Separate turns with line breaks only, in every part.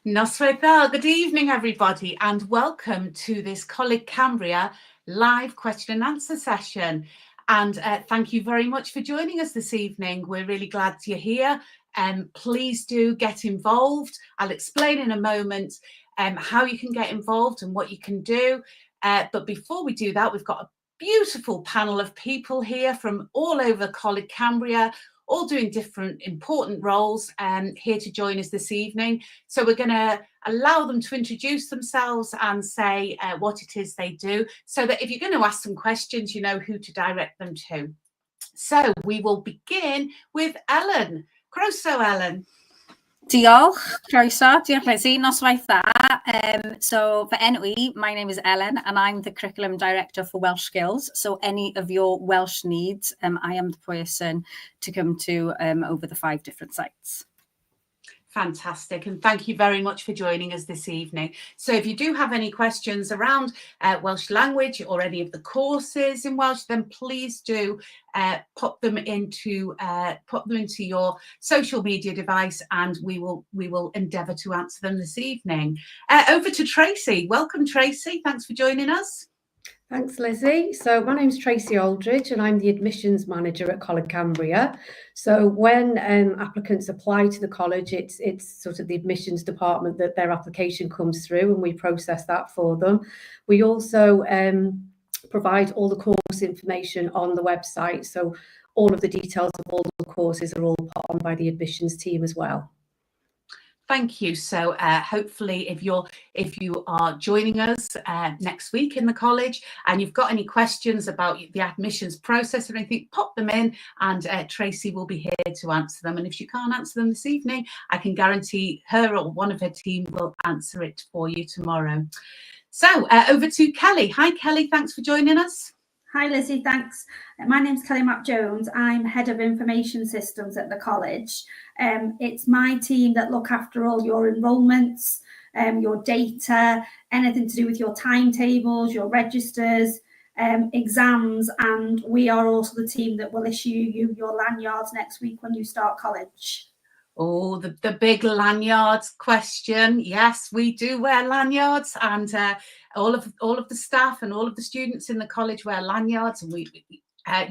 Noswaith dda. Good evening, everybody, and welcome to this Coleg Cambria live question and answer session. And thank you very much for joining us this evening. We're really glad you're here. Please do get involved. I'll explain in a moment how you can get involved and what you can do. But before we do that, we've got a beautiful panel of people here from all over Coleg Cambria, all doing different important roles here to join us this evening. So we're going to allow them to introduce themselves and say what it is they do, so that if you're going to ask some questions, you know who to direct them to. So we will begin with Ellen. Croeso, Ellen.
Diolch, croeso, diolch Lizzie, noswaith dda. So for NOE, my name is Ellen and I'm the Curriculum Director for Welsh Skills. So any of your Welsh needs, I am the person to come to over the 5 different sites.
Fantastic, and thank you very much for joining us this evening. So if you do have any questions around Welsh language or any of the courses in Welsh, then please do pop them into your social media device, and we will endeavour to answer them this evening. Over to Tracy. Welcome, Tracy. Thanks for joining us.
Thanks, Lizzie. So my name's Tracy Aldridge and I'm the admissions manager at Coleg Cambria. So when applicants apply to the college, it's sort of the admissions department that their application comes through and we process that for them. We also provide all the course information on the website. So all of the details of all the courses are all put on by the admissions team as well.
Thank you. So hopefully if you are joining us next week in the college and you've got any questions about the admissions process or anything, pop them in and Tracy will be here to answer them. And if she can't answer them this evening, I can guarantee her or one of her team will answer it for you tomorrow. So over to Kelly. Hi, Kelly. Thanks for joining us.
Hi, Lizzie. Thanks. My name's Kelly Mapp-Jones. I'm Head of Information Systems at the college. It's my team that look after all your enrolments, your data, anything to do with your timetables, your registers, exams, and we are also the team that will issue you your lanyards next week when you start college.
Oh, the big lanyards question. Yes, we do wear lanyards, and all of the staff and all of the students in the college wear lanyards, and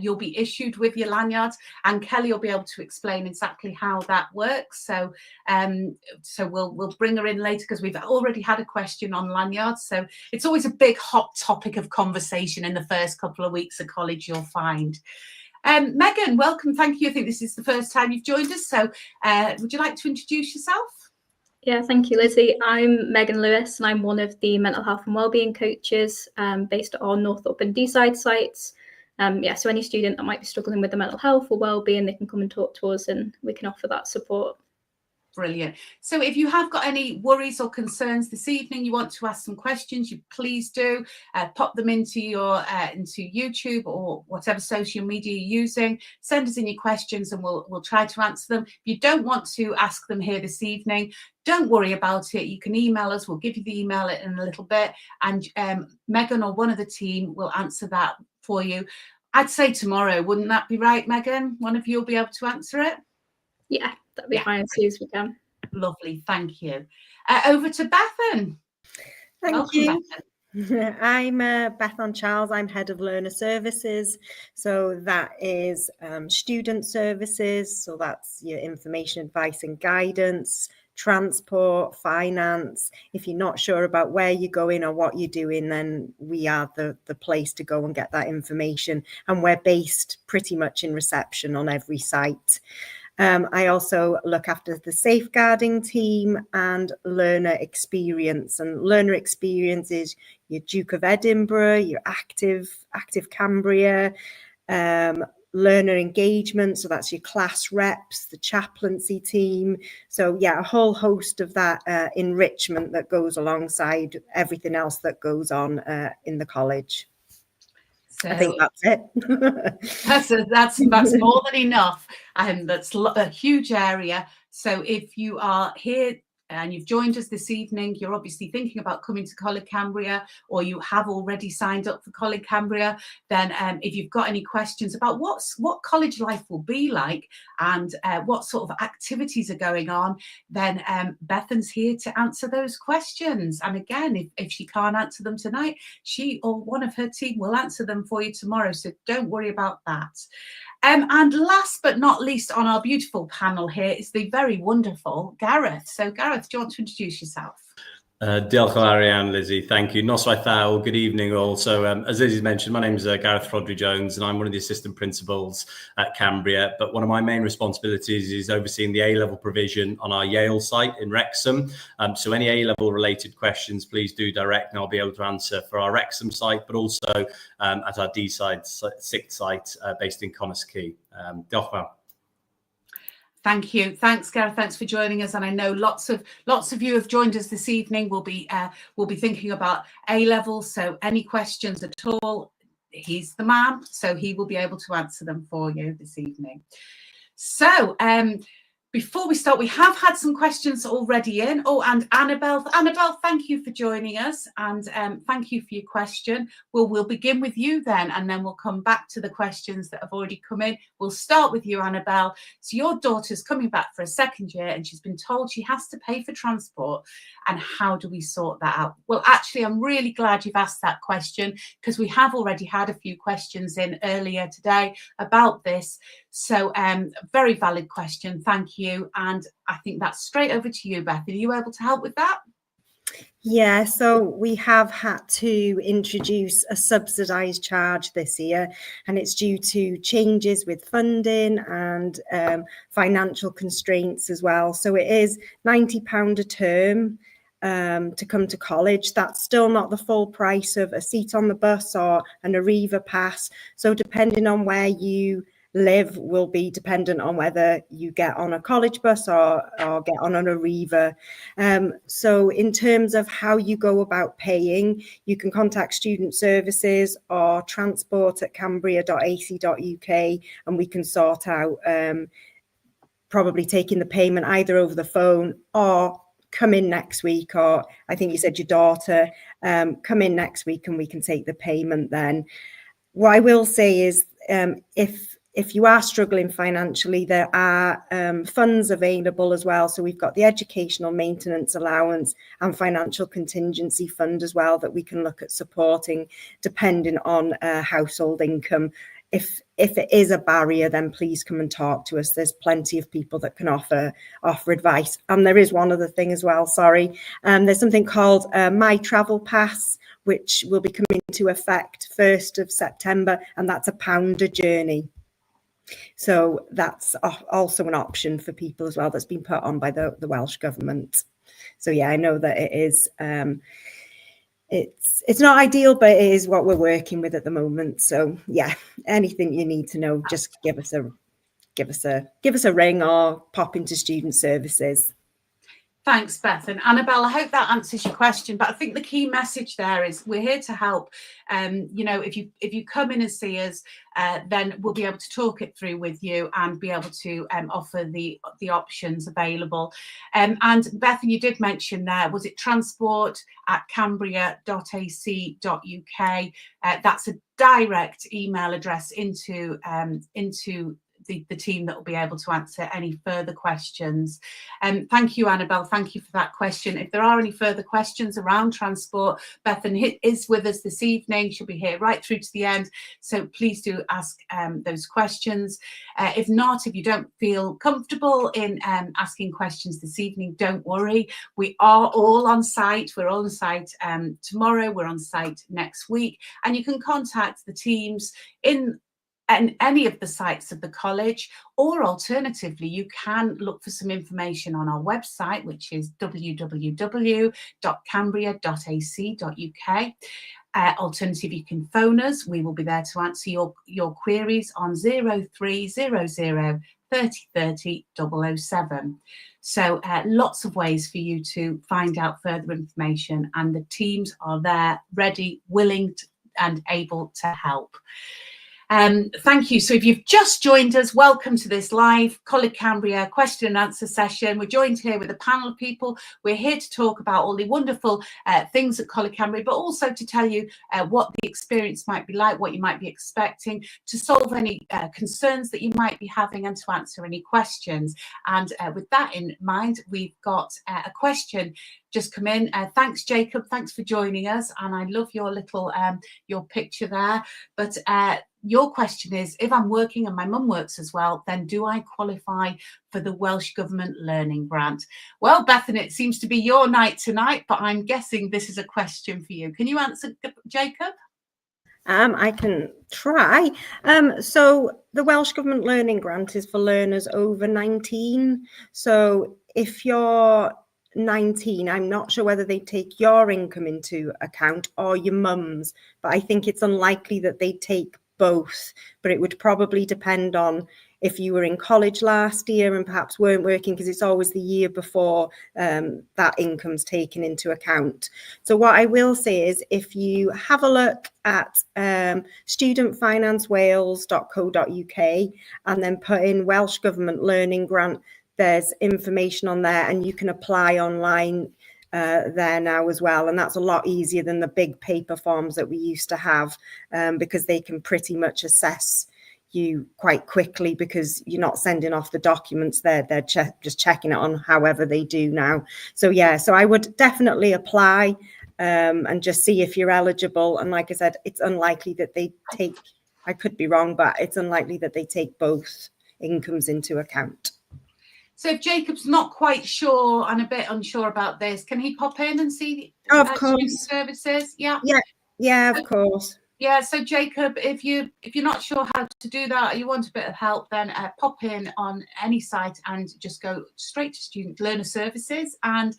you'll be issued with your lanyards, and Kelly will be able to explain exactly how that works. So we'll bring her in later because we've already had a question on lanyards. So it's always a big hot topic of conversation in the first couple of weeks of college, you'll find. Megan, welcome. Thank you. I think this is the first time you've joined us. So would you like to introduce yourself?
Yeah, thank you, Lizzie. I'm Megan Lewis and I'm one of the mental health and wellbeing coaches based at our Northup and Deeside sites. So any student that might be struggling with the mental health or wellbeing, they can come and talk to us and we can offer that support.
Brilliant. So if you have got any worries or concerns this evening, you want to ask some questions, you please do pop them into into YouTube or whatever social media you're using. Send us in your questions and we'll try to answer them. If you don't want to ask them here this evening, don't worry about it. You can email us. We'll give you the email in a little bit, and Megan or one of the team will answer that for you. I'd say tomorrow. Wouldn't that be right, Megan? One of you will be able to answer it.
Yeah, that'd be fine as soon as we can.
Lovely, thank you. Over to Bethan.
Thank you. Bethan. I'm Bethan Charles. I'm Head of Learner Services. So that is student services. So that's your information, advice and guidance, transport, finance. If you're not sure about where you're going or what you're doing, then we are the place to go and get that information. And we're based pretty much in reception on every site. I also look after the safeguarding team and learner experience. And learner experience is your Duke of Edinburgh, your active Cambria, learner engagement. So that's your class reps, the chaplaincy team. So yeah, a whole host of that enrichment that goes alongside everything else that goes on in the college. So I think that's it.
that's more than enough. That's a huge area. So if you are here and you've joined us this evening, you're obviously thinking about coming to Coleg Cambria, or you have already signed up for Coleg Cambria, then if you've got any questions about what college life will be like and what sort of activities are going on, then Bethan's here to answer those questions. And again, if she can't answer them tonight, she or one of her team will answer them for you tomorrow. So don't worry about that. And last but not least on our beautiful panel here is the very wonderful Gareth. So Gareth, do you want to introduce yourself?
Diolch yn fawr iawn, Lizzie. Thank you. Noswaith dda, good evening all. So as Lizzie mentioned, my name is Gareth Rodri-Jones and I'm one of the assistant principals at Cambria. But one of my main responsibilities is overseeing the A-level provision on our Yale site in Wrexham. So any A-level related questions, please do direct and I'll be able to answer for our Wrexham site, but also at our D-side 6th site based in Connors Quay. Diolch yn fawr.
Thank you. Thanks, Gareth. Thanks for joining us. And I know lots of you have joined us this evening. We'll be thinking about A-levels. So any questions at all, he's the man. So he will be able to answer them for you this evening. So before we start, we have had some questions already in. Oh, and Annabelle, thank you for joining us, and thank you for your question. We'll begin with you then, and then we'll come back to the questions that have already come in. We'll start with you, Annabelle. So your daughter's coming back for a second year, and she's been told she has to pay for transport. And how do we sort that out? Well, actually, I'm really glad you've asked that question, because we have already had a few questions in earlier today about this. So very valid question. Thank you. And I think that's straight over to you, Beth. Are you able to help with that?
Yeah, so we have had to introduce a subsidised charge this year, and it's due to changes with funding and financial constraints as well. So it is £90 a term to come to college. That's still not the full price of a seat on the bus or an Arriva pass. So depending on where you live will be dependent on whether you get on a college bus or get on an Arriva. So in terms of how you go about paying, you can contact student services or transport@cambria.ac.uk, and we can sort out probably taking the payment either over the phone or come in next week, or I think you said your daughter, come in next week and we can take the payment then. What I will say is if you are struggling financially, there are funds available as well. So we've got the educational maintenance allowance and financial contingency fund as well that we can look at supporting depending on household income. If it is a barrier, then please come and talk to us. There's plenty of people that can offer advice. And there is one other thing as well, sorry. There's something called My Travel Pass, which will be coming into effect 1st of September, and that's £1 a journey. So that's also an option for people as well that's been put on by the Welsh Government. So yeah, I know that it is it's not ideal, but it is what we're working with at the moment. So yeah, anything you need to know, just give us a ring or pop into student services.
Thanks, Beth. And Annabelle, I hope that answers your question. But I think the key message there is we're here to help. You know, if you come in and see us, then we'll be able to talk it through with you and be able to offer the options available. And Beth, you did mention there, was it transport@cambria.ac.uk? That's a direct email address into the team that will be able to answer any further questions. Thank you, Annabelle. Thank you for that question. If there are any further questions around transport, Bethan is with us this evening. She'll be here right through to the end. So please do ask those questions. If not, if you don't feel comfortable in asking questions this evening, don't worry. We are all on site. We're on site tomorrow. We're on site next week. And you can contact the teams in any of the sites of the college, or alternatively, you can look for some information on our website, which is www.cambria.ac.uk. Alternative, you can phone us. We will be there to answer your queries on 0300 30 30 007. So lots of ways for you to find out further information, and the teams are there ready, willing and able to help. Thank you. So if you've just joined us, welcome to this live College Cambria question and answer session. We're joined here with a panel of people. We're here to talk about all the wonderful things at College Cambria, but also to tell you what the experience might be like, what you might be expecting, to solve any concerns that you might be having, and to answer any questions. And with that in mind, we've got a question just come in. Thanks, Jacob. Thanks for joining us. And I love your little your picture there. But your question is, if I'm working and my mum works as well, then do I qualify for the Welsh Government Learning Grant? Well, Bethan, it seems to be your night tonight, but I'm guessing this is a question for you. Can you answer, Jacob?
I can try. So the Welsh Government Learning Grant is for learners over 19. So if you're 19, I'm not sure whether they take your income into account or your mum's, but I think it's unlikely that they take both. But it would probably depend on if you were in college last year and perhaps weren't working, because it's always the year before that income's taken into account. So what I will say is, if you have a look at studentfinancewales.co.uk and then put in Welsh Government Learning Grant, there's information on there and you can apply online there now as well. And that's a lot easier than the big paper forms that we used to have, because they can pretty much assess you quite quickly, because you're not sending off the documents, they're just checking it on however they do now. So yeah, so I would definitely apply and just see if you're eligible. And like I said, it's unlikely that they take, I could be wrong, but it's unlikely that they take both incomes into account.
So if Jacob's not quite sure and a bit unsure about this, can he pop in and see
of course
services? Yeah,
of course.
Yeah, so Jacob, if you're not sure how to do that, or you want a bit of help, then pop in on any site and just go straight to Student Learner Services, and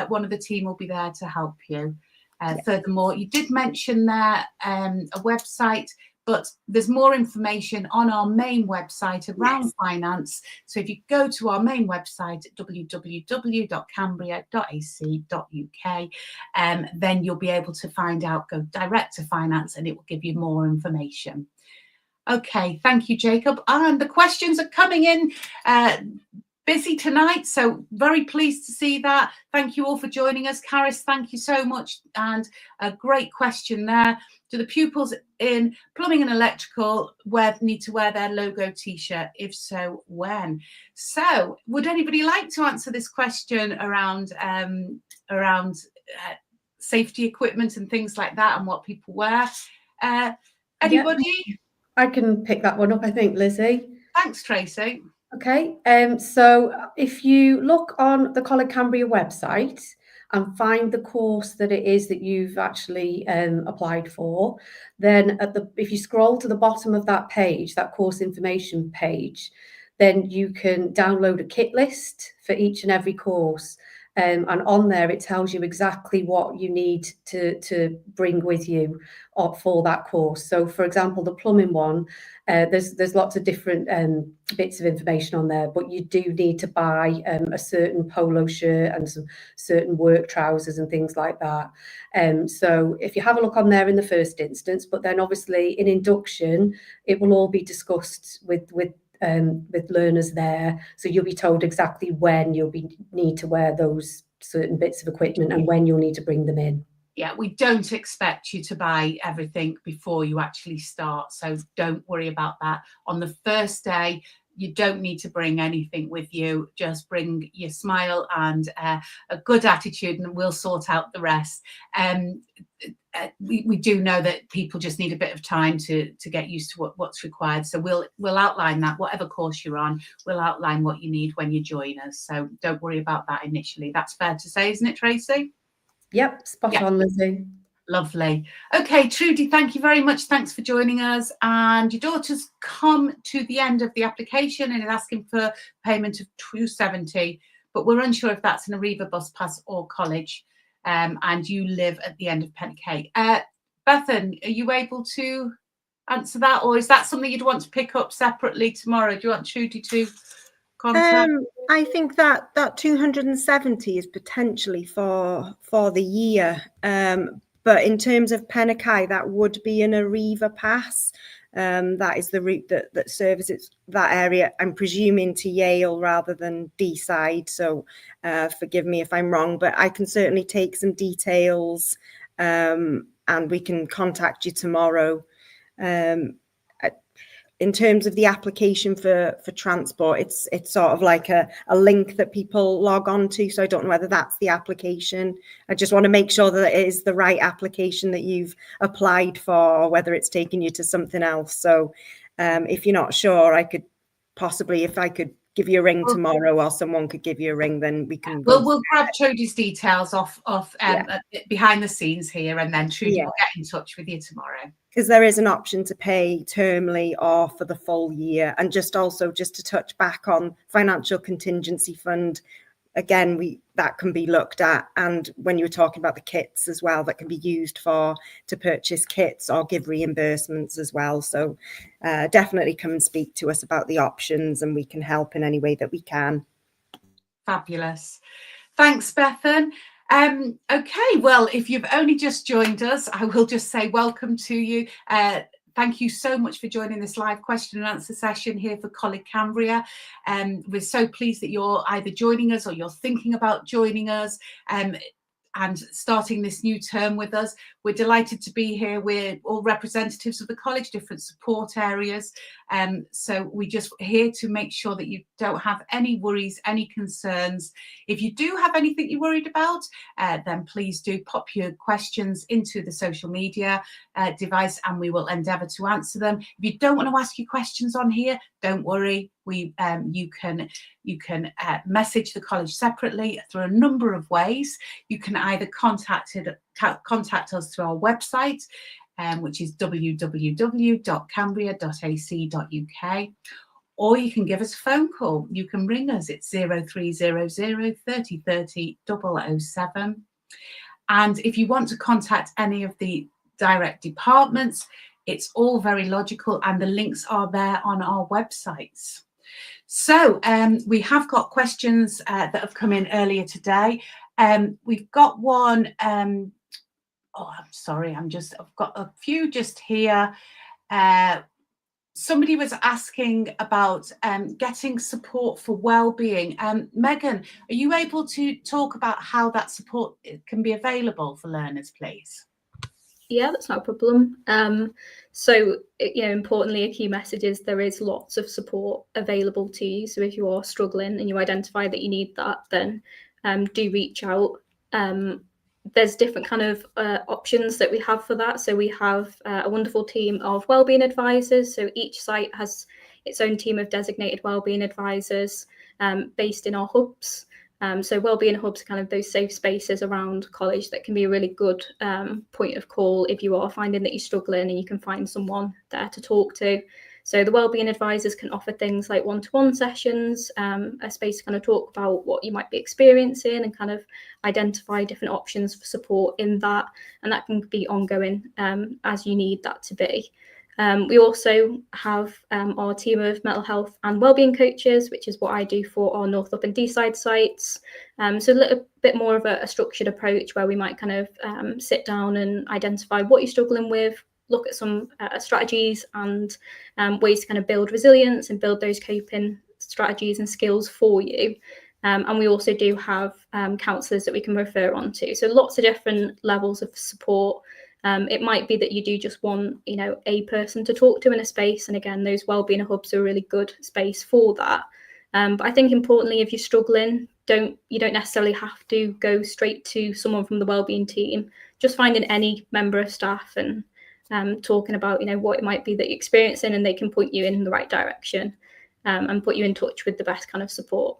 one of the team will be there to help you. Furthermore, you did mention there a website, but there's more information on our main website around finance. So if you go to our main website, www.cambria.ac.uk, then you'll be able to find out, go direct to finance, and it will give you more information. Okay, thank you, Jacob. And the questions are coming in busy tonight, so very pleased to see that. Thank you all for joining us. Caris, thank you so much. And a great question there. Do the pupils in plumbing and electrical need to wear their logo t-shirt? If so, when? So would anybody like to answer this question around safety equipment and things like that and what people wear? Anybody?
Yeah, I can pick that one up, I think, Lizzie.
Thanks, Tracy.
Okay, so if you look on the College Cambria website and find the course that it is that you've actually applied for, then if you scroll to the bottom of that page, that course information page, then you can download a kit list for each and every course. And on there, it tells you exactly what you need to bring with you for that course. So, for example, the plumbing one, there's lots of different bits of information on there, but you do need to buy a certain polo shirt and some certain work trousers and things like that. So if you have a look on there in the first instance, but then obviously in induction, it will all be discussed with learners there, so you'll be told exactly when you'll need to wear those certain bits of equipment and when you'll need to bring them in.
Yeah, we don't expect you to buy everything before you actually start, so don't worry about that. On the first day, you don't need to bring anything with you. Just bring your smile and a good attitude, and we'll sort out the rest. We do know that people just need a bit of time to get used to what's required. So we'll outline that. Whatever course you're on, we'll outline what you need when you join us. So don't worry about that initially. That's fair to say, isn't it, Tracy?
Yep, spot on, Lizzie.
Lovely. Okay, Trudy, thank you very much. Thanks for joining us. And your daughter's come to the end of the application and is asking for payment of £270, but we're unsure if that's an Arriva bus pass or college. And you live at the end of Pentgate. Bethan, are you able to answer that, or is that something you'd want to pick up separately tomorrow? Do you want Trudy to contact?
I think that 270 is potentially for the year, but But in terms of Penakai, that would be an Arriva pass. That is the route that services that area, I'm presuming, to Yale rather than D-side. So forgive me if I'm wrong, but I can certainly take some details and we can contact you tomorrow. In terms of the application for transport, it's sort of like a link that people log on to. So I don't know whether that's the application. I just want to make sure that it is the right application that you've applied for, or whether it's taking you to something else. So if you're not sure, I could possibly, if I could give you a ring tomorrow, or someone could give you a ring, then we can go.
We'll grab Trudy's details off behind the scenes here, and then Trudy will get in touch with you tomorrow.
Because there is an option to pay termly or for the full year. And just to touch back on financial contingency fund, again, that can be looked at. And when you were talking about the kits as well, that can be used to purchase kits or give reimbursements as well. So definitely come and speak to us about the options, and we can help in any way that we can.
Fabulous. Thanks, Bethan. Okay, well, if you've only just joined us, I will just say welcome to you. Thank you so much for joining this live question and answer session here for Coleg Cambria. We're so pleased that you're either joining us or you're thinking about joining us and starting this new term with us. We're delighted to be here. We're all representatives of the college, different support areas. So we're just here to make sure that you don't have any worries, any concerns. If you do have anything you're worried about, then please do pop your questions into the social media device, and we will endeavour to answer them. If you don't want to ask your questions on here, don't worry. You can message the college separately through a number of ways. You can either contact us through our website, which is www.cambria.ac.uk, or you can give us a phone call. You can ring us. It's 0300 30 30 007. And if you want to contact any of the direct departments, it's all very logical, and the links are there on our websites. So we have got questions that have come in earlier today. We've got one. I'm sorry. I've got a few just here. Somebody was asking about getting support for well-being. Megan, are you able to talk about how that support can be available for learners, please?
Yeah, that's not a problem. So, importantly, a key message is there is lots of support available to you. So if you are struggling and you identify that you need that, then do reach out. There's different kind of options that we have for that. So we have a wonderful team of wellbeing advisors. So each site has its own team of designated wellbeing advisors based in our hubs. So wellbeing hubs are kind of those safe spaces around college that can be a really good point of call if you are finding that you're struggling, and you can find someone there to talk to. So the wellbeing advisors can offer things like one-to-one sessions, a space to kind of talk about what you might be experiencing and kind of identify different options for support in that. And that can be ongoing as you need that to be. We also have our team of mental health and wellbeing coaches, which is what I do for our Northup and Deeside sites. So a little bit more of a structured approach where we might kind of sit down and identify what you're struggling with, look at some strategies and ways to kind of build resilience and build those coping strategies and skills for you. And we also do have counsellors that we can refer on to. So lots of different levels of support. It might be that you do just want, a person to talk to in a space. And again, those wellbeing hubs are a really good space for that. But I think importantly, if you're struggling, you don't necessarily have to go straight to someone from the wellbeing team. Just finding any member of staff and talking about, what it might be that you're experiencing, and they can point you in the right direction and put you in touch with the best kind of support.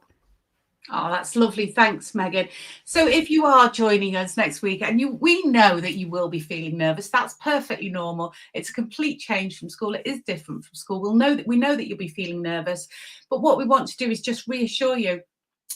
Oh, that's lovely. Thanks, Megan. So if you are joining us next week, and we know that you will be feeling nervous, that's perfectly normal. It's a complete change from school. It is different from school. We know that you'll be feeling nervous, but what we want to do is just reassure you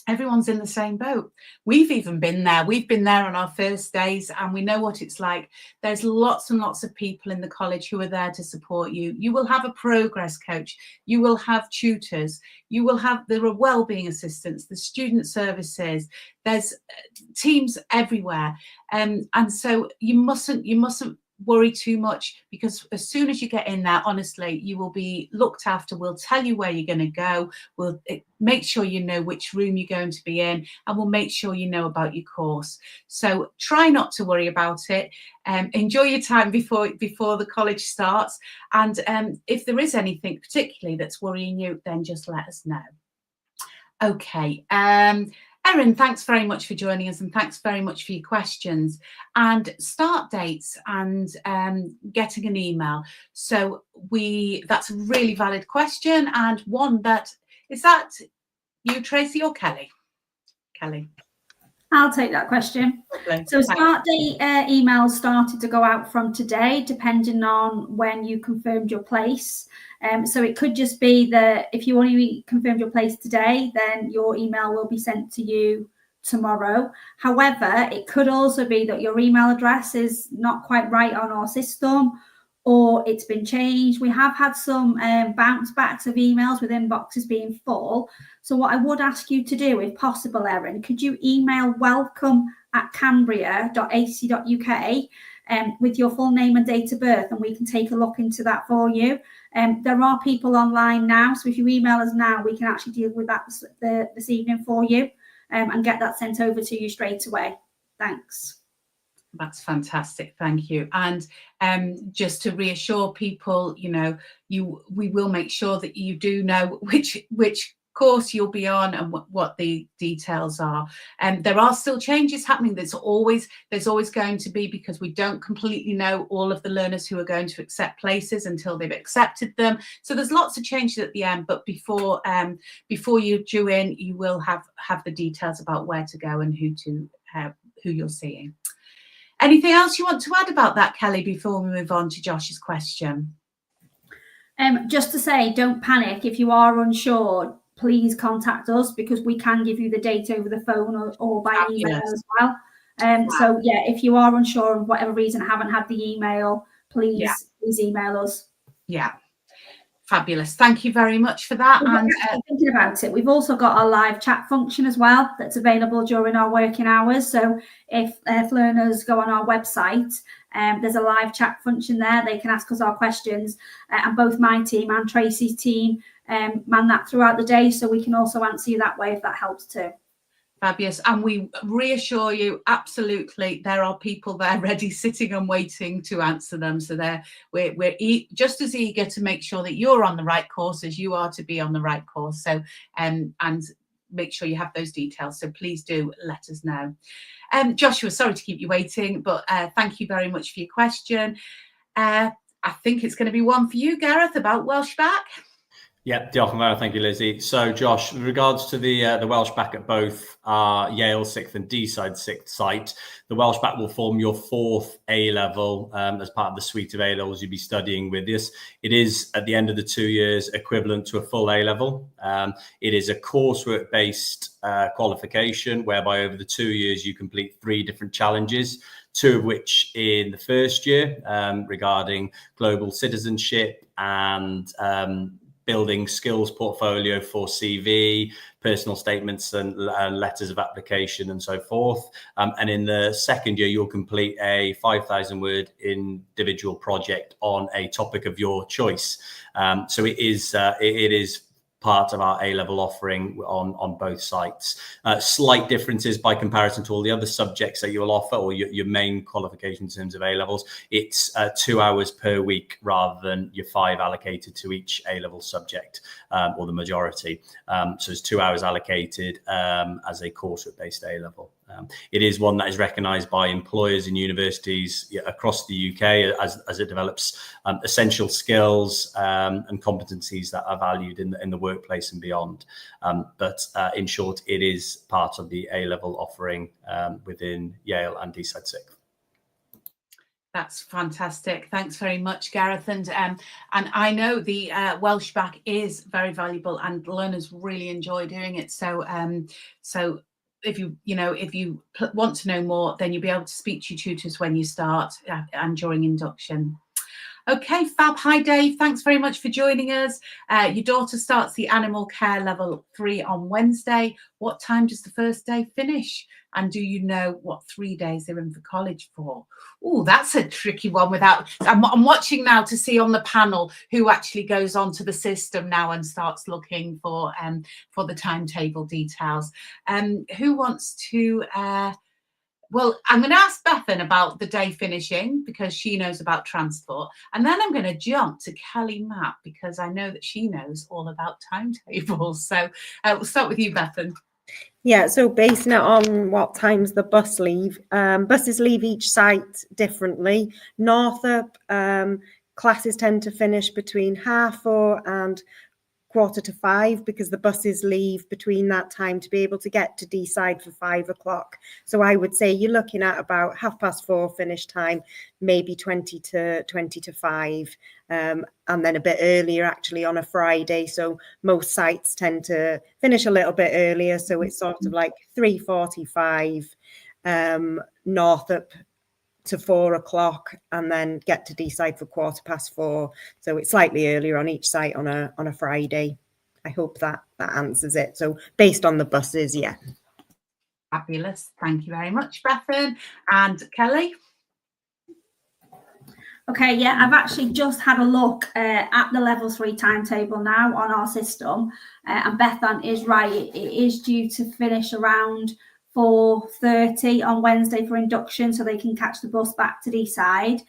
everyone's in the same boat. We've even been there. We've been there on our first days, and we know what it's like. There's lots and lots of people in the college who are there to support you. You will have a progress coach. You will have tutors. There are wellbeing assistants, the student services. There's teams everywhere. And so you mustn't worry too much, because as soon as you get in there, honestly, you will be looked after. We'll tell you where you're going to go. We'll make sure you know which room you're going to be in, and we'll make sure you know about your course. So try not to worry about it. Enjoy your time before the college starts. And if there is anything particularly that's worrying you, then just let us know. Okay. Erin, thanks very much for joining us, and thanks very much for your questions. And start dates and getting an email. So that's a really valid question, and one is that you, Tracy, or Kelly? Kelly.
I'll take that question.
Lovely.
So start date emails started to go out from today, depending on when you confirmed your place. So it could just be that if you only confirmed your place today, then your email will be sent to you tomorrow. However, it could also be that your email address is not quite right on our system, or it's been changed. We have had some bounce backs of emails with inboxes being full. So what I would ask you to do, if possible, Erin, could you email welcome@cambria.ac.uk with your full name and date of birth, and we can take a look into that for you. There are people online now, so if you email us now, we can actually deal with that this evening for you and get that sent over to you straight away. Thanks.
That's fantastic. Thank you. And just to reassure people, we will make sure that you do know which course you'll be on and what the details are. There are still changes happening. There's always going to be, because we don't completely know all of the learners who are going to accept places until they've accepted them. So there's lots of changes at the end, but before you're due in, you will have the details about where to go and who you're seeing. Anything else you want to add about that, Kelly, before we move on to Josh's question?
Just to say, don't panic. If you are unsure, please contact us, because we can give you the date over the phone or by email as well. So yeah, if you are unsure and for whatever reason haven't had the email, please email us. Yeah.
Fabulous. Thank you very much for that.
And thinking about it, we've also got our live chat function as well that's available during our working hours. So if learners go on our website, there's a live chat function there. They can ask us our questions, and both my team and Tracy's team man that throughout the day, so we can also answer you that way if that helps too.
Fabulous. And we reassure you, absolutely, there are people there ready, sitting and waiting to answer them. So we're just as eager to make sure that you're on the right course as you are to be on the right course. So and make sure you have those details. So please do let us know. Joshua, sorry to keep you waiting, but thank you very much for your question. I think it's going to be one for you, Gareth, about Welsh Back.
Yeah, diolch yn fawr. Thank you, Lizzie. So, Josh, with regards to the Welsh Back at both our Yale 6th and Deeside 6th site, the Welsh Back will form your 4th A-level as part of the suite of A-levels you'll be studying with this. It is, at the end of the 2 years, equivalent to a full A-level. It is a coursework-based qualification, whereby over the 2 years you complete 3 different challenges, 2 of which in the first year regarding global citizenship and building skills portfolio for CV, personal statements and letters of application and so forth. And in the second year, you'll complete a 5,000 word individual project on a topic of your choice. So it is part of our A-level offering on both sites. Slight differences by comparison to all the other subjects that you'll offer, or your main qualification in terms of A-levels. It's 2 hours per week rather than your 5 allocated to each A-level subject, or the majority. So it's 2 hours allocated as a coursework-based A-level. It is one that is recognised by employers and universities across the UK as it develops essential skills and competencies that are valued in the workplace and beyond. But in short, it is part of the A-level offering within Yale and Deeside 6th.
That's fantastic. Thanks very much, Gareth. And I know the Welsh back is very valuable, and learners really enjoy doing it. So so if you want to know more, then you'll be able to speak to your tutors when you start and during induction. Okay, fab. Hi, Dave. Thanks very much for joining us. Your daughter starts the animal care level 3 on Wednesday. What time does the first day finish? And do you know what 3 days they're in for college for? Oh, that's a tricky one. I'm watching now to see on the panel who actually goes onto the system now and starts looking for the timetable details. Who wants to? Well, I'm going to ask Bethan about the day finishing because she knows about transport. And then I'm going to jump to Kelly Mapp because I know that she knows all about timetables. So we'll start with you, Bethan.
Yeah, so basing it on what times the buses leave each site differently. Northup, classes tend to finish between 4:30 and 4:45 because the buses leave between that time to be able to get to Deeside for 5 o'clock. So I would say you're looking at about 4:30 finish time, maybe 20 to 5, and then a bit earlier actually on a Friday. So most sites tend to finish a little bit earlier. So it's sort of like 3:45 Northup to 4 o'clock, and then get to Deeside for 4:15. So it's slightly earlier on each site on a Friday. I hope that answers it. So based on the buses, yeah.
Fabulous. Thank you very much, Bethan. And Kelly?
Okay, yeah, I've actually just had a look at the level 3 timetable now on our system, and Bethan is right. It is due to finish around 4:30 on Wednesday for induction, so they can catch the bus back to Deeside.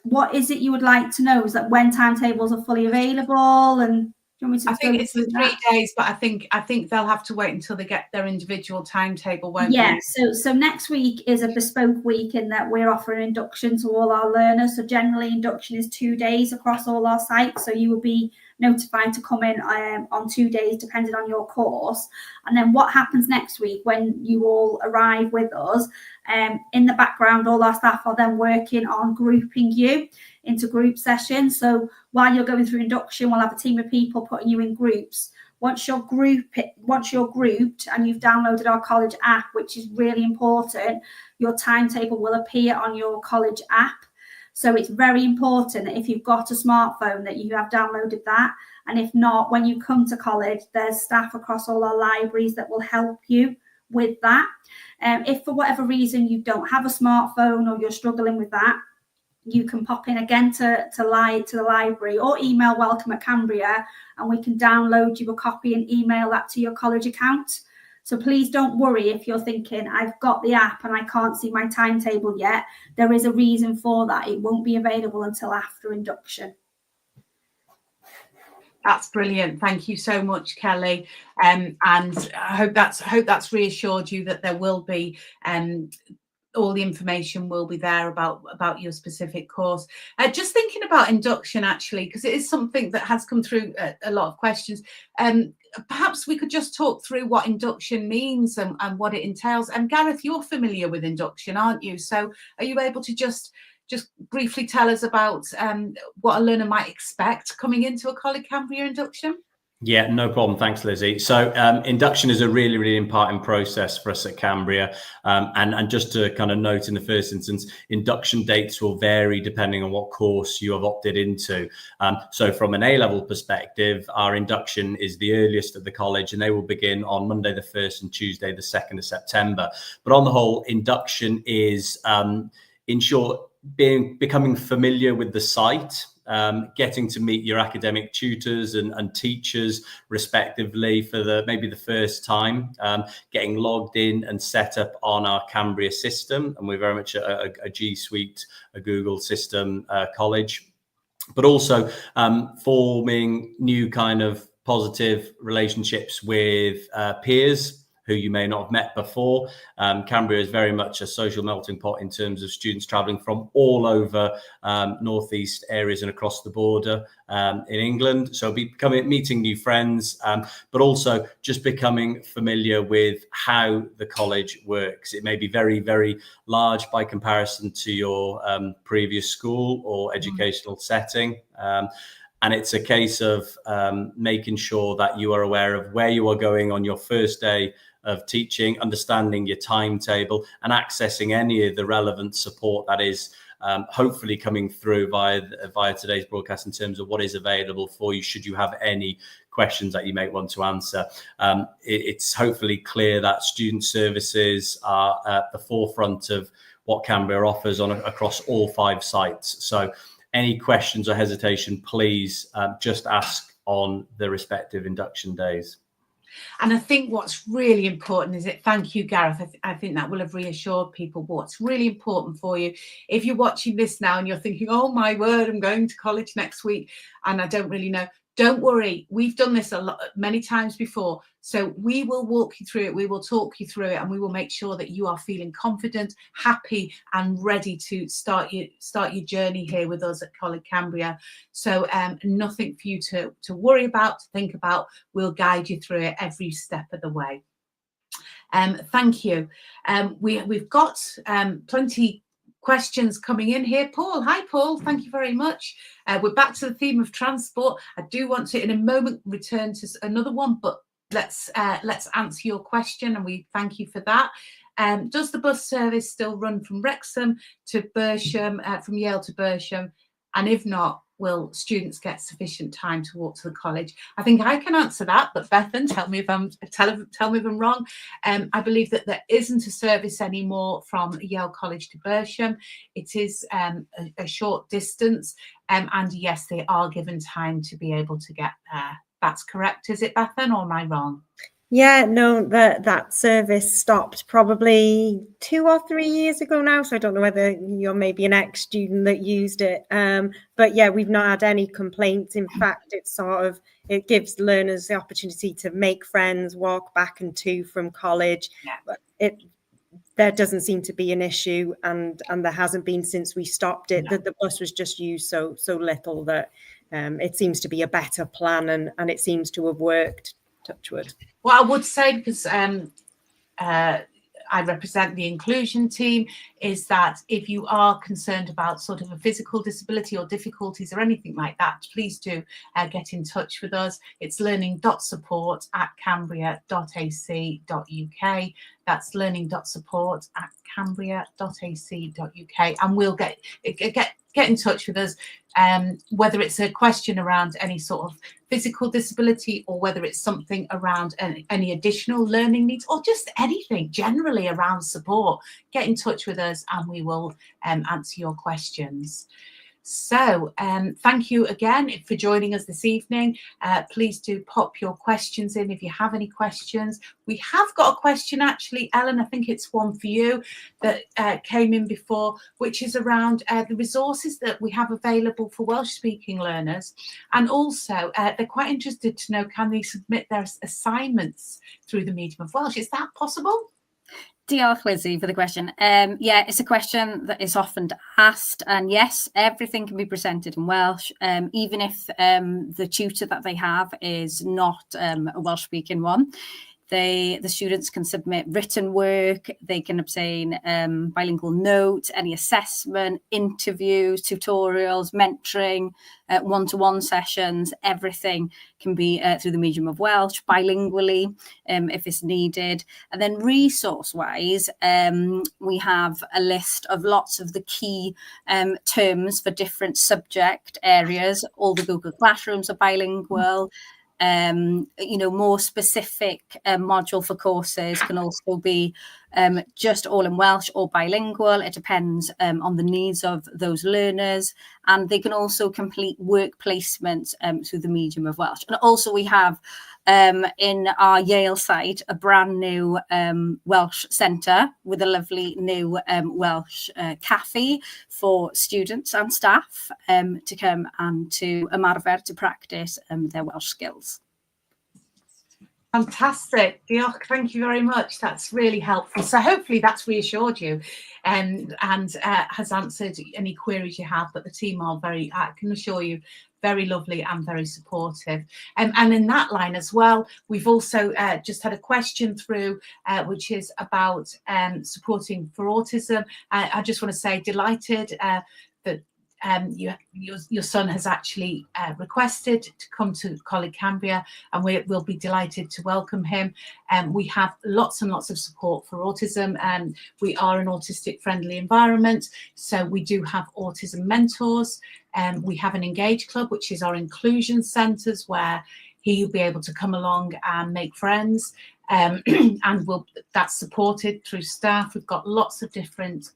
What is it you would like to know? Is that when timetables are fully available? And do you want me to?
I think it's the 3 days, but I think they'll have to wait until they get their individual timetable, won't they?
Yeah. So next week is a bespoke week in that we're offering induction to all our learners. So generally, induction is 2 days across all our sites. So you will be notified to come in on 2 days, depending on your course. And then what happens next week when you all arrive with us? In the background, all our staff are then working on grouping you into group sessions. So while you're going through induction, we'll have a team of people putting you in groups. Once you're grouped and you've downloaded our college app, which is really important, your timetable will appear on your college app. So it's very important that if you've got a smartphone that you have downloaded that. And if not, when you come to college, there's staff across all our libraries that will help you with that. If for whatever reason you don't have a smartphone or you're struggling with that, you can pop in again to the library or email welcome@Cambria, and we can download you a copy and email that to your college account. So please don't worry if you're thinking, I've got the app and I can't see my timetable yet. There is a reason for that. It won't be available until after induction.
That's brilliant. Thank you so much, Kelly. And I hope that's reassured you that there will be all the information will be there about your specific course. Just thinking about induction, actually, because it is something that has come through a lot of questions. Perhaps we could just talk through what induction means and what it entails. And Gareth, you're familiar with induction, aren't you? So are you able to just briefly tell us about what a learner might expect coming into a College Cambria induction?
Yeah, no problem. Thanks, Lizzie. So induction is a really, really important process for us at Cambria. And just to kind of note in the first instance, induction dates will vary depending on what course you have opted into. So from an A-level perspective, our induction is the earliest at the college, and they will begin on Monday the 1st and Tuesday the 2nd of September. But on the whole, induction is, in short, becoming familiar with the site, getting to meet your academic tutors and teachers respectively for maybe the first time, getting logged in and set up on our Cambria system. And we're very much a G Suite, a Google system college, but also forming new kind of positive relationships with peers who you may not have met before. Cambria is very much a social melting pot in terms of students travelling from all over northeast areas and across the border in England. So meeting new friends, but also just becoming familiar with how the college works. It may be very, very large by comparison to your previous school or educational setting. And it's a case of making sure that you are aware of where you are going on your first day of teaching, understanding your timetable, and accessing any of the relevant support that is hopefully coming through via today's broadcast in terms of what is available for you should you have any questions that you may want to answer. It's hopefully clear that student services are at the forefront of what Cambria offers across all 5 sites. So any questions or hesitation, please just ask on the respective induction days.
And I think what's really important is thank you, Gareth. I think that will have reassured people. What's really important for you, if you're watching this now and you're thinking, oh my word, I'm going to college next week and I don't really know, don't worry. We've done this many times before. So we will walk you through it. We will talk you through it, and we will make sure that you are feeling confident, happy, and ready to start your journey here with us at College Cambria. So nothing for you to worry about, to think about. We'll guide you through it every step of the way. Thank you. We've got plenty questions coming in here. Paul, hi Paul, thank you very much. We're back to the theme of transport. I do want to in a moment return to another one, but let's answer your question, and we thank you for that. Does the bus service still run from Wrexham to Bersham, from Yale to Bersham? And if not, will students get sufficient time to walk to the college? I think I can answer that, but Bethan, tell me if I'm wrong. I believe that there isn't a service anymore from Yale College to Bersham. It is a short distance, and yes, they are given time to be able to get there. That's correct, is it, Bethan, or am I wrong?
Yeah, no, that service stopped probably 2 or 3 years ago now. So I don't know whether you're maybe an ex-student that used it. But yeah, we've not had any complaints. In fact, it gives learners the opportunity to make friends, walk back and to from college. Yeah. There doesn't seem to be an issue, and there hasn't been since we stopped it. No. The bus was just used so little that it seems to be a better plan, and it seems to have worked. Touch wood.
Well, I would say, because I represent the inclusion team, is that if you are concerned about sort of a physical disability or difficulties or anything like that, please do get in touch with us. It's learning.support@cambria.ac.uk. That's learning.support@cambria.ac.uk, and we'll get in touch with us, whether it's a question around any sort of physical disability, or whether it's something around any additional learning needs, or just anything generally around support. Get in touch with us and we will answer your questions. So thank you again for joining us this evening. Please do pop your questions in if you have any questions. We have got a question, actually, Ellen, I think it's one for you, that came in before, which is around the resources that we have available for Welsh-speaking learners. And also, they're quite interested to know, can they submit their assignments through the medium of Welsh? Is that possible?
Diolch, Lizzie, for the question. Yeah, it's a question that is often asked, and yes, everything can be presented in Welsh, even if the tutor that they have is not a Welsh-speaking one. The students can submit written work, they can obtain bilingual notes, any assessment, interviews, tutorials, mentoring, one-to-one sessions. Everything can be through the medium of Welsh, bilingually, if it's needed. And then resource-wise, we have a list of lots of the key terms for different subject areas. All the Google Classrooms are bilingual. More specific module for courses can also be just all in Welsh or bilingual. It depends on the needs of those learners, and they can also complete work placements through the medium of Welsh. And also we have in our Yale site a brand new Welsh centre with a lovely new Welsh cafe for students and staff to come and to ymarfer, to practice their Welsh skills.
Fantastic. Diolch, thank you very much. That's really helpful. So hopefully that's reassured you and has answered any queries you have. But the team are I can assure you, very lovely and very supportive. And in that line as well, we've also just had a question through, which is about supporting for autism. I just want to say delighted that your son has actually requested to come to College Cambria, and we'll be delighted to welcome him. We have lots and lots of support for autism, and we are an autistic friendly environment, so we do have autism mentors. We have an Engage Club, which is our inclusion centres, where he'll be able to come along and make friends. And that's supported through staff. We've got lots of different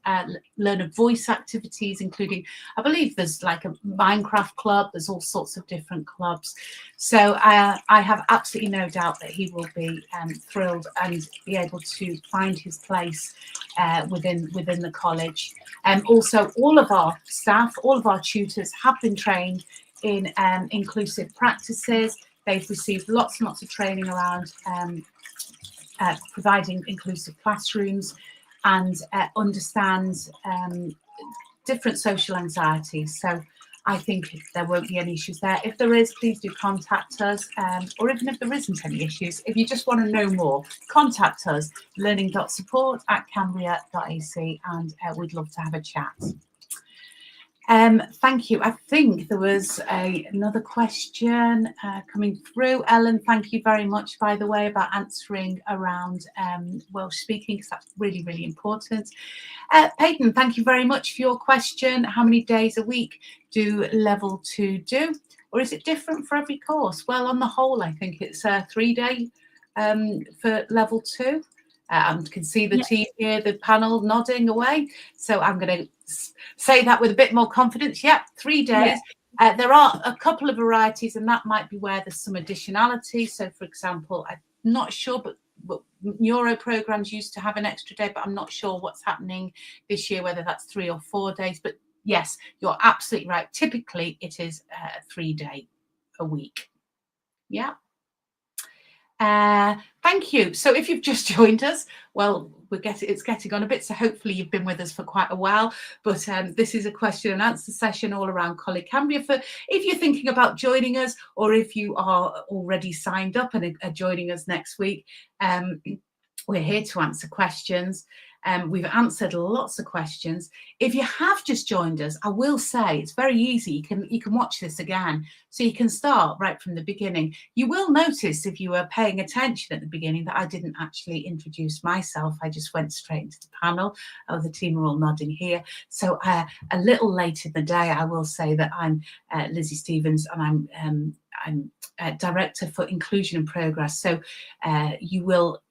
learner voice activities, including, I believe there's like a Minecraft club, there's all sorts of different clubs. So I have absolutely no doubt that he will be thrilled and be able to find his place within the college. Also, all of our staff, all of our tutors have been trained in inclusive practices. They've received lots and lots of training around providing inclusive classrooms and understands different social anxieties. So I think there won't be any issues there. If there is, please do contact us, or even if there isn't any issues, if you just want to know more, contact us, learning.support@cambria.ac, and we'd love to have a chat. Thank you. I think there was another question coming through. Ellen, thank you very much, by the way, about answering around Welsh speaking, because that's really, really important. Peyton, thank you very much for your question. How many days a week do level 2 do? Or is it different for every course? Well, on the whole, I think it's a 3-day for level 2. I can see the team here, the panel nodding away. So I'm going to say that with a bit more confidence. Yep, 3 days. Yeah. There are a couple of varieties, and that might be where there's some additionality. So, for example, I'm not sure, but neuro programs used to have an extra day, but I'm not sure what's happening this year, whether that's 3 or 4 days. But yes, you're absolutely right. Typically, it is 3 day a week. Yeah. Thank you. So if you've just joined us, well, it's getting on a bit, so hopefully you've been with us for quite a while. But this is a question and answer session all around College Cambria. For if you're thinking about joining us, or if you are already signed up and are joining us next week, we're here to answer questions. We've answered lots of questions. If you have just joined us, I will say it's very easy. You can watch this again, so you can start right from the beginning. You will notice, if you were paying attention at the beginning, that I didn't actually introduce myself. I just went straight into the panel. Oh, the team are all nodding here. So a little late in the day, I will say that I'm Lizzie Stevens, and I'm Director for Inclusion and Progress. So you will,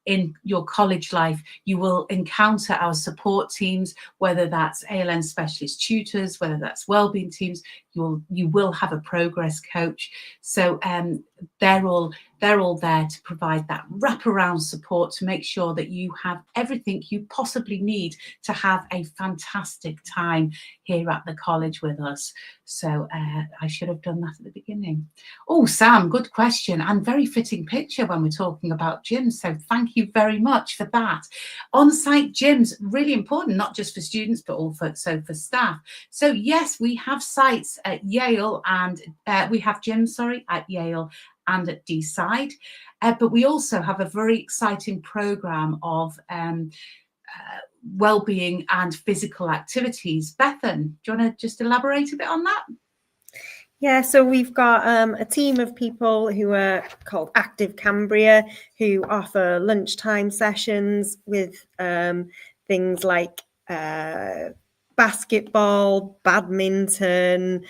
in your college life, you will encounter our support teams, whether that's ALN specialist tutors, whether that's wellbeing teams. You will have a progress coach. So they're all there to provide that wraparound support to make sure that you have everything you possibly need to have a fantastic time here at the college with us. So I should have done that at the beginning. Oh, Sam, good question, and very fitting picture when we're talking about gyms. So thank you very much for that. On-site gyms, really important, not just for students, but also for staff. So yes, we have sites at Yale, and we have gyms, at Yale and at Deeside, but we also have a very exciting programme of wellbeing and physical activities. Bethan, do you want to just elaborate a bit on that?
Yeah, so we've got a team of people who are called Active Cambria, who offer lunchtime sessions with things like basketball, badminton,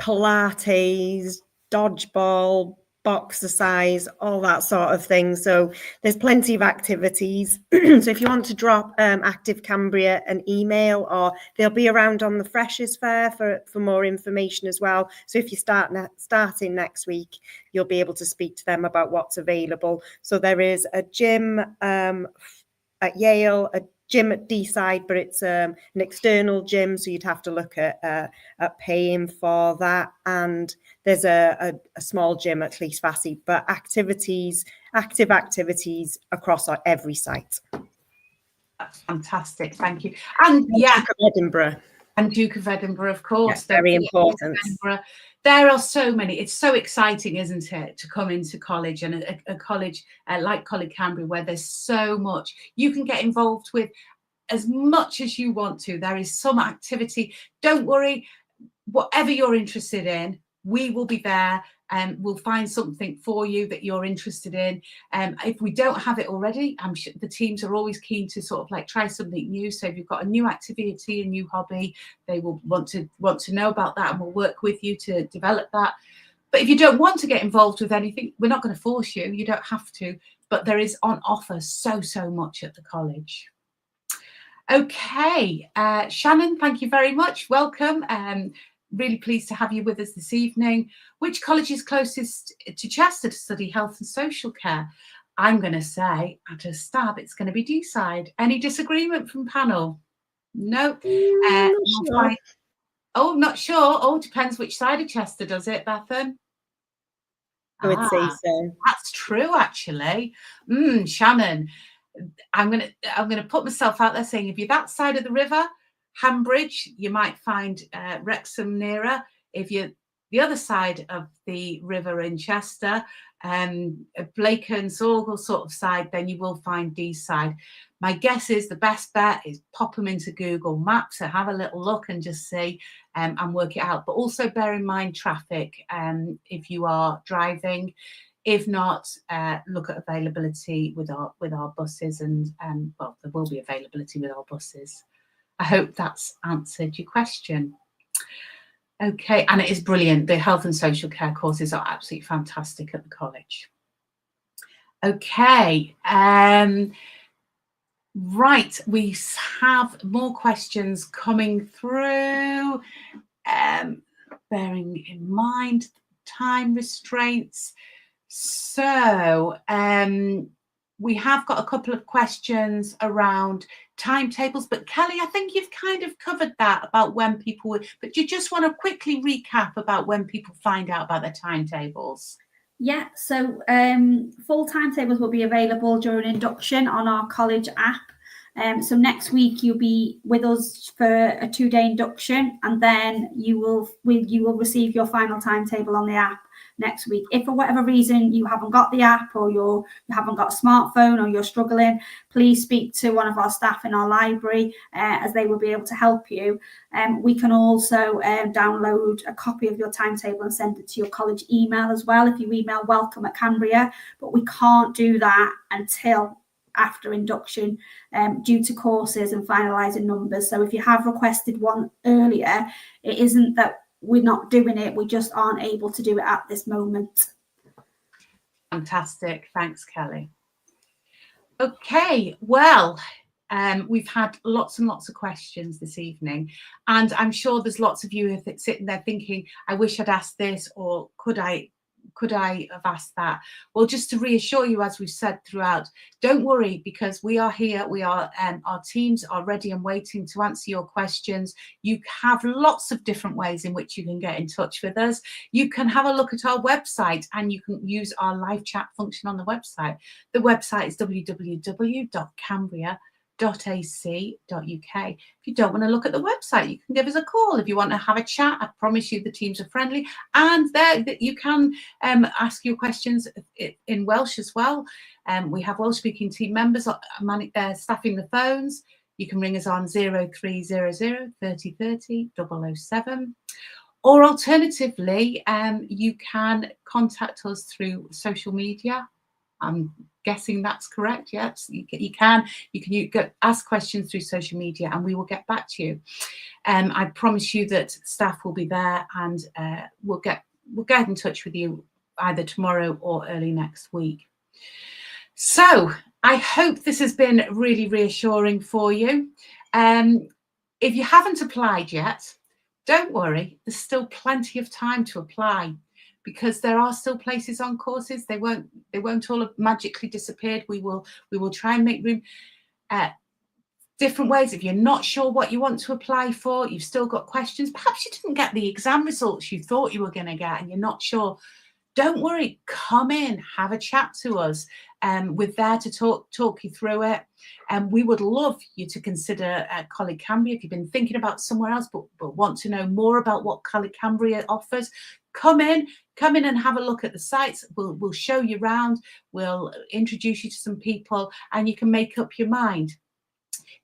Pilates, dodgeball, boxercise, all that sort of thing. So there's plenty of activities. So if you want to drop Active Cambria an email, or they'll be around on the Freshers Fair for more information as well. So if you starting next week, you'll be able to speak to them about what's available. So there is a gym at Yale, a gym at Deeside, but it's an external gym, so you'd have to look at paying for that. And there's a small gym at Llys Fassi, but active activities across every site.
That's fantastic, thank you. And yeah,
Duke of Edinburgh.
And Duke of Edinburgh, of course.
Yeah, very important.
There are so many. It's so exciting, isn't it, to come into college, and a college like College Cambria, where there's so much you can get involved with, as much as you want to. There is some activity. Don't worry, whatever you're interested in, we will be there, and we'll find something for you that you're interested in. If we don't have it already, I'm sure the teams are always keen to sort of like try something new. So if you've got a new activity, a new hobby, they will want to know about that, and we'll work with you to develop that. But if you don't want to get involved with anything, we're not going to force you. You don't have to. But there is on offer so much at the college. Okay, Shannon, thank you very much. Welcome. Really pleased to have you with us this evening. Which college is closest to Chester to study health and social care? I'm going to say, at a stab, it's going to be Deeside. Any disagreement from panel? No.
Sure.
Oh, not sure. Oh, depends which side of Chester does it, Bethan?
I would say so.
That's true, actually. Shannon, I'm gonna put myself out there saying, if you're that side of the river, Hambridge, you might find Wrexham nearer. If you're the other side of the river in Chester, Blake and Sorgall sort of side, then you will find Deeside. My guess is the best bet is pop them into Google Maps and have a little look and just see and work it out. But also bear in mind traffic if you are driving. If not, look at availability with our buses, and well, there will be availability with our buses. I hope that's answered your question. Okay, and it is brilliant. The health and social care courses are absolutely fantastic at the college. Okay, right, we have more questions coming through. Bearing in mind time restraints. So we have got a couple of questions around timetables, but Kelly, I think you've kind of covered that about when people would, but you just want to quickly recap about when people find out about their timetables.
Yeah, so full timetables will be available during induction on our college app. So next week you'll be with us for a 2-day induction, and then you will receive your final timetable on the app next week. If for whatever reason you haven't got the app, or you haven't got a smartphone, or you're struggling, please speak to one of our staff in our library, as they will be able to help you. We can also download a copy of your timetable and send it to your college email as well, if you email welcome@Cambria, but we can't do that until after induction due to courses and finalising numbers. So if you have requested one earlier, it isn't that we're not doing it, we just aren't able to do it at this moment.
Fantastic, thanks Kelly. Okay, well, we've had lots and lots of questions this evening, and I'm sure there's lots of you sitting there thinking, I wish I'd asked this, or could I have asked that? Well, just to reassure you, as we've said throughout, don't worry, because we are here. We are our teams are ready and waiting to answer your questions. You have lots of different ways in which you can get in touch with us. You can have a look at our website, and you can use our live chat function on the website. The website is www.cambria.ac.uk. If you don't want to look at the website, you can give us a call. If you want to have a chat, I promise you the teams are friendly, and there you can ask your questions in Welsh as well. We have Welsh speaking team members staffing the phones. You can ring us on 0300 30 30 007, or alternatively you can contact us through social media. I'm guessing that's correct. Yes, you can ask questions through social media, and we will get back to you. I promise you that staff will be there, and we'll get in touch with you either tomorrow or early next week. So I hope this has been really reassuring for you. If you haven't applied yet, don't worry, there's still plenty of time to apply, because there are still places on courses. They won't all have magically disappeared. We will try and make room. different ways. If you're not sure what you want to apply for, you've still got questions, perhaps you didn't get the exam results you thought you were going to get and you're not sure, don't worry, come in, have a chat to us. We're there to talk you through it. And we would love you to consider Coleg Cambria. If you've been thinking about somewhere else but want to know more about what Coleg Cambria offers, come in and have a look at the sites. We'll show you around, we'll introduce you to some people, and you can make up your mind.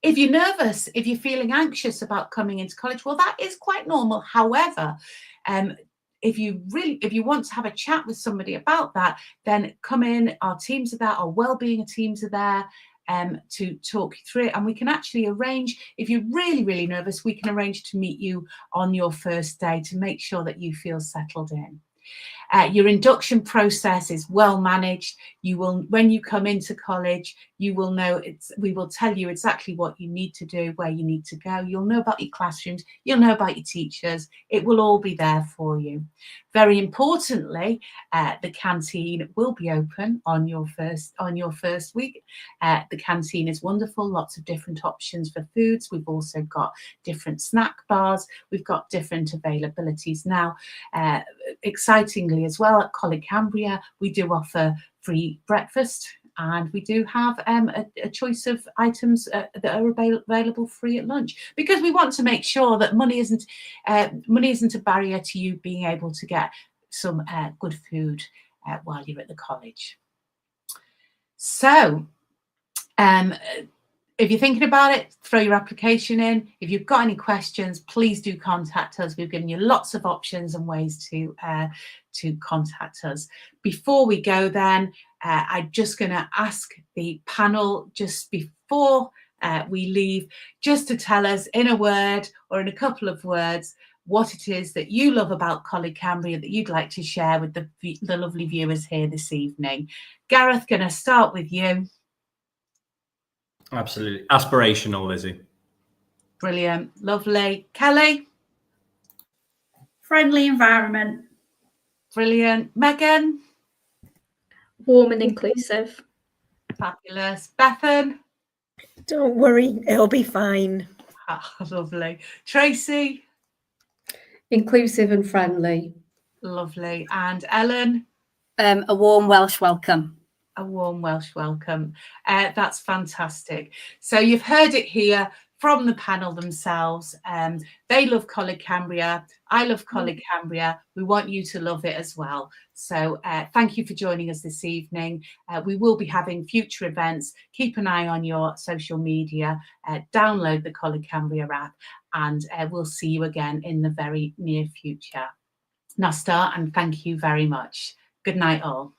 If you're nervous, if you're feeling anxious about coming into college, well, that is quite normal. However, if you want to have a chat with somebody about that, then come in. Our teams are there, our wellbeing teams are there to talk you through it. And we can actually arrange, if you're really, really nervous, we can arrange to meet you on your first day to make sure that you feel settled in. Your induction process is well managed. You will, when you come into college, you will know we will tell you exactly what you need to do, where you need to go. You'll know about your classrooms, you'll know about your teachers. It will all be there for you. Very importantly, the canteen will be open on your first week. The canteen is wonderful, lots of different options for foods. We've also got different snack bars. We've got different availabilities now. Excitingly as well, at Coleg Cambria, we do offer free breakfast, and we do have a choice of items that are available free at lunch, because we want to make sure that money isn't a barrier to you being able to get some good food while you're at the college. So if you're thinking about it, throw your application in. If you've got any questions, please do contact us. We've given you lots of options and ways to contact us. Before we go then, I'm just going to ask the panel just before we leave, just to tell us in a word or in a couple of words what it is that you love about Coleg Cambria that you'd like to share with the lovely viewers here this evening. Gareth, going to start with you.
Absolutely. Aspirational, Lizzie.
Brilliant. Lovely. Kelly?
Friendly environment.
Brilliant. Megan?
Warm and inclusive.
Fabulous. Bethan?
Don't worry, it'll be fine.
Oh, lovely. Tracy?
Inclusive and friendly.
Lovely. And Ellen?
A warm Welsh welcome.
A warm Welsh welcome. That's fantastic. So you've heard it here from the panel themselves. They love Coleg Cambria. I love Coleg Cambria. We want you to love it as well. So thank you for joining us this evening. We will be having future events. Keep an eye on your social media. Download the Coleg Cambria app, and we'll see you again in the very near future. Nasta, and thank you very much. Good night all.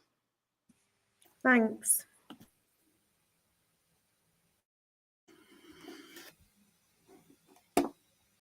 Thanks.